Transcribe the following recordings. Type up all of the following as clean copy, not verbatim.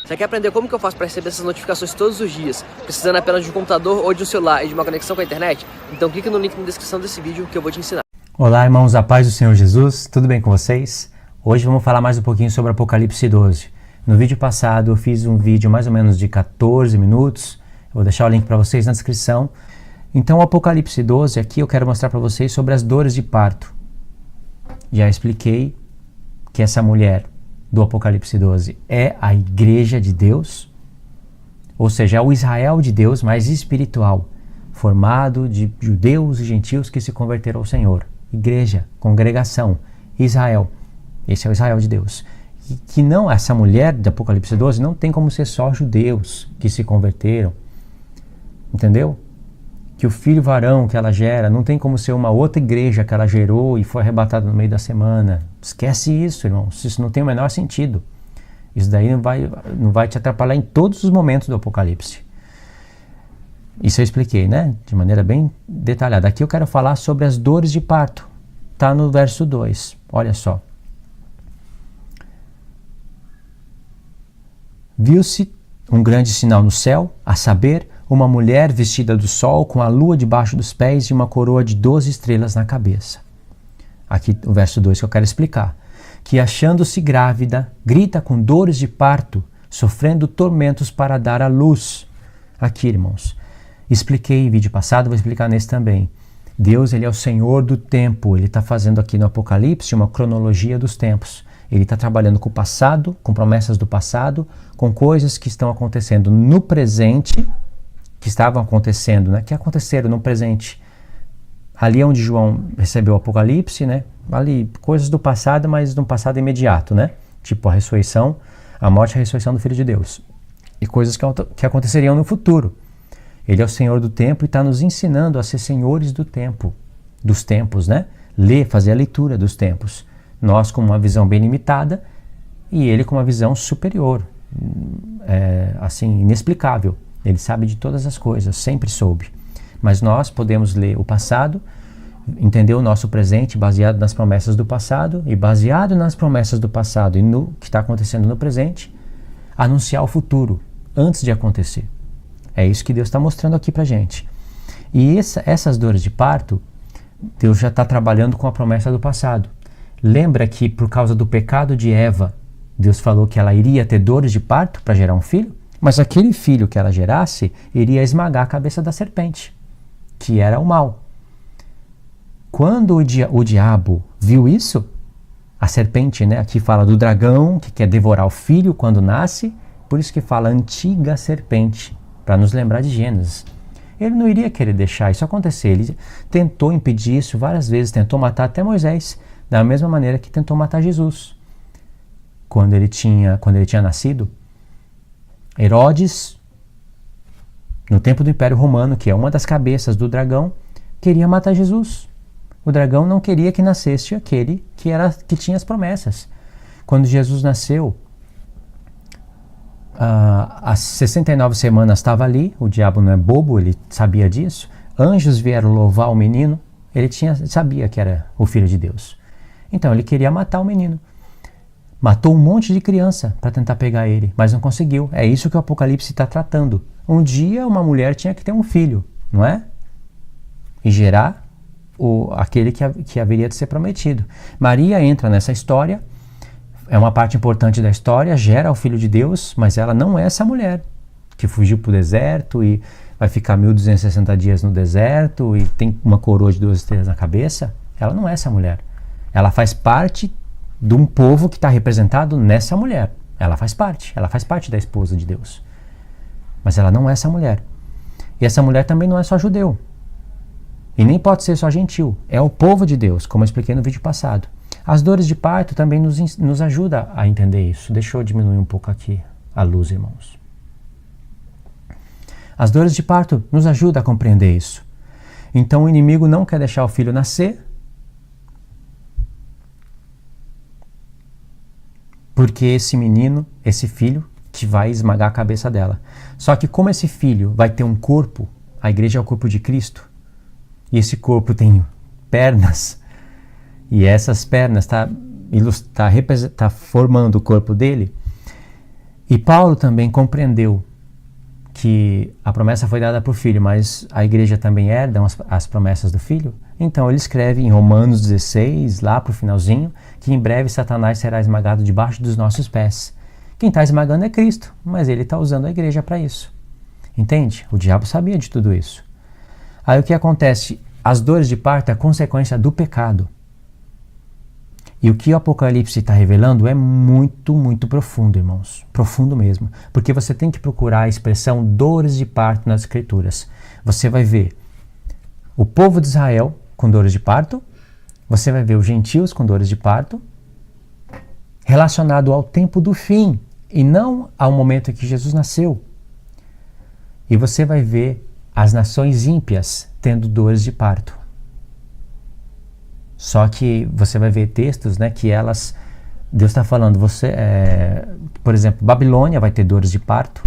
Você quer aprender como que eu faço para receber essas notificações todos os dias, precisando apenas de um computador ou de um celular e de uma conexão com a internet? Então clica no link na descrição desse vídeo que eu vou te ensinar. Olá, irmãos, a paz do Senhor Jesus, tudo bem com vocês? Hoje vamos falar mais um pouquinho sobre Apocalipse 12. No vídeo passado eu fiz um vídeo mais ou menos de 14 minutos, eu vou deixar o link para vocês na descrição. Então o Apocalipse 12 aqui eu quero mostrar para vocês sobre as dores de parto. Já expliquei que essa mulher do Apocalipse 12 é a igreja de Deus, ou seja, é o Israel de Deus, mais espiritual, formado de judeus e gentios que se converteram ao Senhor. Igreja, congregação, Israel. Esse é o Israel de Deus. E que não, essa mulher do Apocalipse 12 não tem como ser só judeus que se converteram. Entendeu? Que o filho varão que ela gera não tem como ser uma outra igreja que ela gerou e foi arrebatada no meio da semana. Esquece isso, irmãos. Isso não tem o menor sentido. Isso daí não vai te atrapalhar em todos os momentos do Apocalipse. Isso eu expliquei, né? De maneira bem detalhada. Aqui eu quero falar sobre as dores de parto. Está no verso 2. Olha só. Viu-se um grande sinal no céu, a saber, uma mulher vestida do sol com a lua debaixo dos pés e uma coroa de 12 estrelas na cabeça. Aqui o verso 2 que eu quero explicar. Que achando-se grávida, grita com dores de parto, sofrendo tormentos para dar à luz. Aqui, irmãos, expliquei em vídeo passado, vou explicar nesse também. Deus, ele é o Senhor do tempo. Ele está fazendo aqui no Apocalipse uma cronologia dos tempos. Ele está trabalhando com o passado, com promessas do passado, com coisas que estão acontecendo no presente, que estavam acontecendo, né? Que aconteceram no presente. Ali é onde João recebeu o Apocalipse, né? Ali, coisas do passado, mas de um passado imediato, né? Tipo a ressurreição, a morte e a ressurreição do Filho de Deus. E coisas que aconteceriam no futuro. Ele é o Senhor do tempo e está nos ensinando a ser senhores do tempo, dos tempos, né? Fazer a leitura dos tempos. Nós com uma visão bem limitada e ele com uma visão superior, assim, inexplicável. Ele sabe de todas as coisas, sempre soube. Mas nós podemos ler o passado, entender o nosso presente baseado nas promessas do passado e baseado nas promessas do passado e no que está acontecendo no presente, anunciar o futuro antes de acontecer. É isso que Deus está mostrando aqui pra gente. E essas dores de parto, Deus já está trabalhando com a promessa do passado. Lembra que por causa do pecado de Eva, Deus falou que ela iria ter dores de parto para gerar um filho? Mas aquele filho que ela gerasse iria esmagar a cabeça da serpente, que era o mal. Quando o diabo viu isso, a serpente, né, aqui fala do dragão que quer devorar o filho quando nasce, por isso que fala antiga serpente, para nos lembrar de Gênesis. Ele não iria querer deixar isso acontecer, ele tentou impedir isso várias vezes, tentou matar até Moisés, da mesma maneira que tentou matar Jesus. Quando ele tinha nascido, Herodes, no tempo do Império Romano, que é uma das cabeças do dragão, queria matar Jesus. O dragão não queria que nascesse aquele que tinha as promessas. Quando Jesus nasceu, as 69 semanas estava ali, o diabo não é bobo, ele sabia disso. Anjos vieram louvar o menino, ele sabia que era o Filho de Deus. Então ele queria matar o menino. Matou um monte de criança para tentar pegar ele, mas não conseguiu. É isso que o Apocalipse está tratando. Um dia uma mulher tinha que ter um filho, não é? E gerar aquele que haveria de ser prometido. Maria entra nessa história, é uma parte importante da história, gera o Filho de Deus, mas ela não é essa mulher que fugiu para o deserto e vai ficar 1260 dias no deserto e tem uma coroa de 12 estrelas na cabeça. Ela não é essa mulher. Ela faz parte de um povo que está representado nessa mulher. Ela faz parte da esposa de Deus. Mas ela não é essa mulher. E essa mulher também não é só judeu. E nem pode ser só gentil. É o povo de Deus, como eu expliquei no vídeo passado. As dores de parto também nos ajudam a entender isso. Deixa eu diminuir um pouco aqui a luz, irmãos. As dores de parto nos ajudam a compreender isso. Então o inimigo não quer deixar o filho nascer, porque esse menino, esse filho, que vai esmagar a cabeça dela. Só que como esse filho vai ter um corpo, a igreja é o corpo de Cristo, e esse corpo tem pernas, e essas pernas tá formando o corpo dele, E Paulo também compreendeu que a promessa foi dada para o filho, mas a igreja também herda as promessas do filho. Então ele escreve em Romanos 16, lá para o finalzinho, que em breve Satanás será esmagado debaixo dos nossos pés. Quem está esmagando é Cristo, mas ele está usando a igreja para isso. Entende? O diabo sabia de tudo isso. Aí o que acontece? As dores de parto é consequência do pecado. E o que o Apocalipse está revelando é muito, muito profundo, irmãos. Profundo mesmo. Porque você tem que procurar a expressão dores de parto nas Escrituras. Você vai ver o povo de Israel com dores de parto. Você vai ver os gentios com dores de parto. Relacionado ao tempo do fim. E não ao momento em que Jesus nasceu. E você vai ver as nações ímpias tendo dores de parto. Só que você vai ver textos, né, que Deus está falando, por exemplo, Babilônia vai ter dores de parto,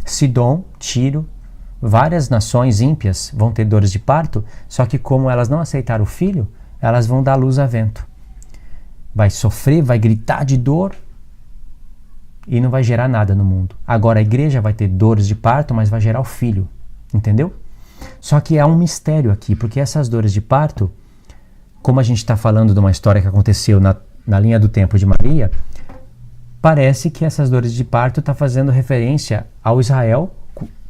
Sidom, Tiro, várias nações ímpias vão ter dores de parto, só que como elas não aceitaram o filho, elas vão dar luz a vento. Vai sofrer, vai gritar de dor e não vai gerar nada no mundo. Agora a igreja vai ter dores de parto, mas vai gerar o filho, entendeu? Só que há um mistério aqui, porque essas dores de parto, como a gente está falando de uma história que aconteceu na linha do tempo de Maria, parece que essas dores de parto estão fazendo referência ao Israel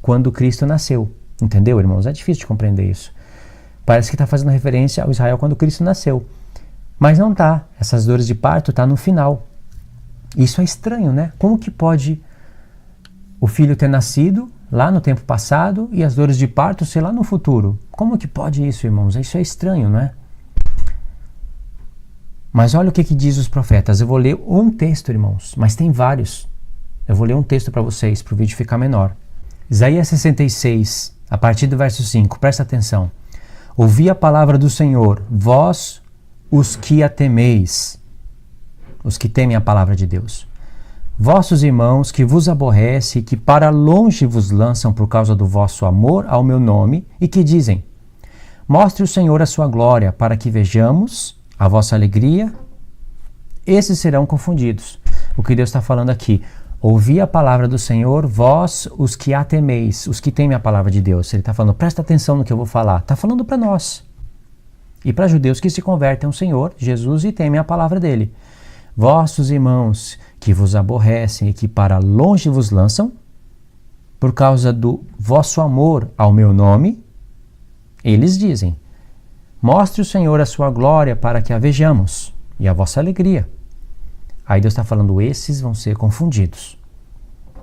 quando Cristo nasceu. Entendeu, irmãos? É difícil de compreender isso. Parece que está fazendo referência ao Israel quando Cristo nasceu. Mas não está. Essas dores de parto estão no final. Isso é estranho, né? Como que pode o filho ter nascido lá no tempo passado e as dores de parto ser lá no futuro? Como que pode isso, irmãos? Isso é estranho, não é? Mas olha o que diz os profetas. Eu vou ler um texto, irmãos, mas tem vários. Eu vou ler um texto para vocês, para o vídeo ficar menor. Isaías 66, a partir do verso 5, presta atenção. Ouvi a palavra do Senhor, vós os que a temeis, os que temem a palavra de Deus. Vossos irmãos que vos aborrecem e que para longe vos lançam por causa do vosso amor ao meu nome e que dizem, mostre o Senhor a sua glória para que vejamos a vossa alegria, esses serão confundidos. O que Deus está falando aqui, ouvi a palavra do Senhor, vós os que a temeis, os que temem a palavra de Deus. Ele está falando, presta atenção no que eu vou falar. Está falando para nós. E para judeus que se convertem ao Senhor, Jesus, e temem a palavra dele. Vossos irmãos que vos aborrecem e que para longe vos lançam, por causa do vosso amor ao meu nome, eles dizem, mostre o Senhor a sua glória para que a vejamos, e a vossa alegria. Aí Deus está falando, esses vão ser confundidos.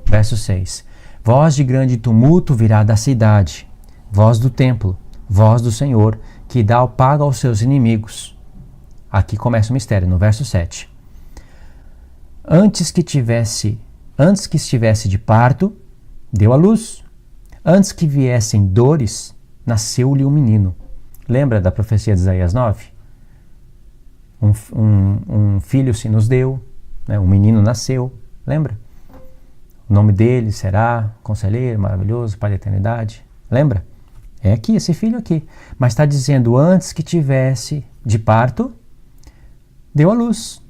Verso 6. Voz de grande tumulto virá da cidade, voz do templo, voz do Senhor, que dá o pago aos seus inimigos. Aqui começa o mistério, no verso 7. Antes que estivesse de parto, deu à luz. Antes que viessem dores, nasceu-lhe um menino. Lembra da profecia de Isaías 9? Um filho se nos deu, né? Um menino nasceu, lembra? O nome dele será Conselheiro, Maravilhoso, Pai da Eternidade. Lembra? É aqui, esse filho aqui. Mas está dizendo, antes que tivesse de parto, deu à luz.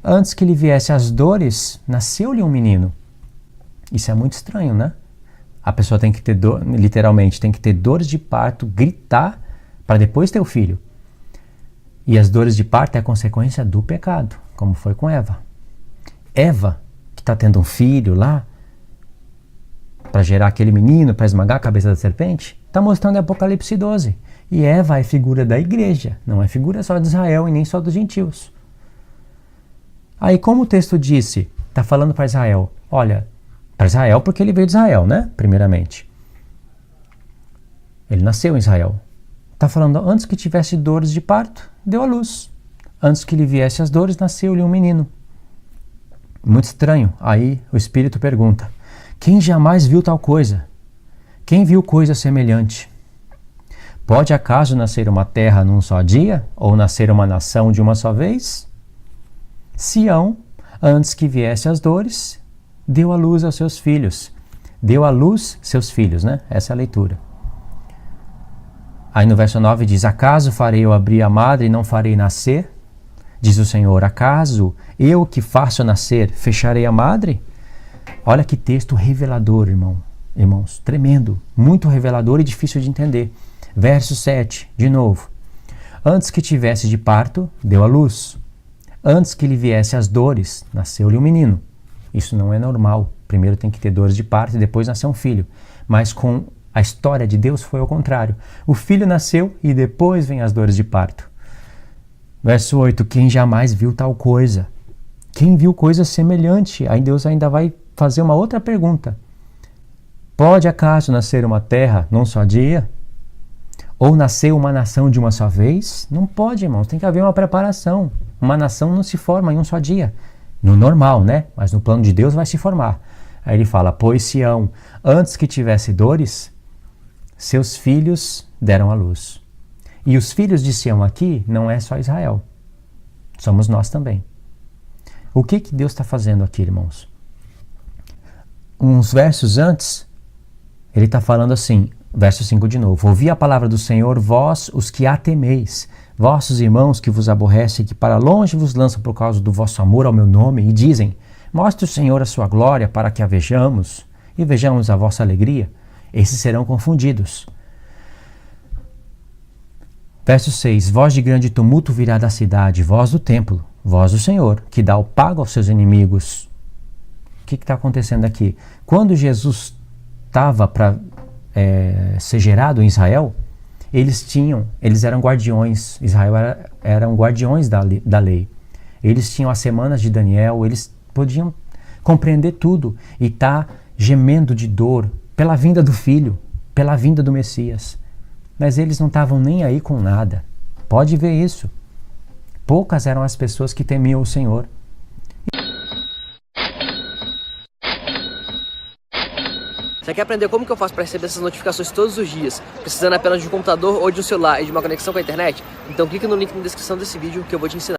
Antes que lhe viesse as dores, nasceu-lhe um menino. Isso é muito estranho, né? A pessoa tem que ter literalmente, tem que ter dores de parto, gritar, para depois ter o filho. E as dores de parto é a consequência do pecado, como foi com Eva. Eva, que está tendo um filho lá, para gerar aquele menino, para esmagar a cabeça da serpente, está mostrando em Apocalipse 12. E Eva é figura da igreja, não é figura só de Israel e nem só dos gentios. Aí como o texto disse, está falando para Israel, olha, para Israel porque ele veio de Israel, né? Primeiramente. Ele nasceu em Israel. Está falando, antes que tivesse dores de parto, deu à luz. Antes que lhe viesse as dores, nasceu-lhe um menino. Muito estranho. Aí o Espírito pergunta, quem jamais viu tal coisa? Quem viu coisa semelhante? Pode acaso nascer uma terra num só dia? Ou nascer uma nação de uma só vez? Sião, antes que viesse as dores, deu à luz aos seus filhos. Deu à luz seus filhos, né? Essa é a leitura. Aí no verso 9 diz, acaso farei eu abrir a madre e não farei nascer? Diz o Senhor, acaso eu que faço nascer, fecharei a madre? Olha que texto revelador, irmãos, tremendo, muito revelador e difícil de entender. Verso 7, de novo. Antes que tivesse de parto, deu à luz. Antes que lhe viesse as dores, nasceu-lhe um menino. Isso não é normal. Primeiro tem que ter dores de parto e depois nascer um filho. Mas com a história de Deus foi ao contrário. O filho nasceu e depois vem as dores de parto. Verso 8. Quem jamais viu tal coisa? Quem viu coisa semelhante? Aí Deus ainda vai fazer uma outra pergunta. Pode acaso nascer uma terra num só dia? Ou nascer uma nação de uma só vez? Não pode, irmãos. Tem que haver uma preparação. Uma nação não se forma em um só dia. No normal, né? Mas no plano de Deus vai se formar. Aí ele fala, pois Sião, antes que tivesse dores, seus filhos deram à luz. E os filhos de Sião aqui não é só Israel. Somos nós também. O que Deus está fazendo aqui, irmãos? Uns versos antes, ele está falando assim, verso 5 de novo. Ouvi a palavra do Senhor, vós os que a temeis, vossos irmãos que vos aborrecem, que para longe vos lançam por causa do vosso amor ao meu nome, e dizem, mostre o Senhor a sua glória para que a vejamos, e vejamos a vossa alegria. Esses serão confundidos. Verso 6. Voz de grande tumulto virá da cidade, voz do templo, voz do Senhor, que dá o pago aos seus inimigos. O que está acontecendo aqui? Quando Jesus estava para ser gerado em Israel, eles eram guardiões. Israel eram guardiões da lei. Eles tinham as semanas de Daniel, eles podiam compreender tudo e estar gemendo de dor pela vinda do Filho, pela vinda do Messias. Mas eles não estavam nem aí com nada. Pode ver isso. Poucas eram as pessoas que temiam o Senhor. Você quer aprender como que eu faço para receber essas notificações todos os dias, precisando apenas de um computador ou de um celular e de uma conexão com a internet? Então clica no link na descrição desse vídeo que eu vou te ensinar.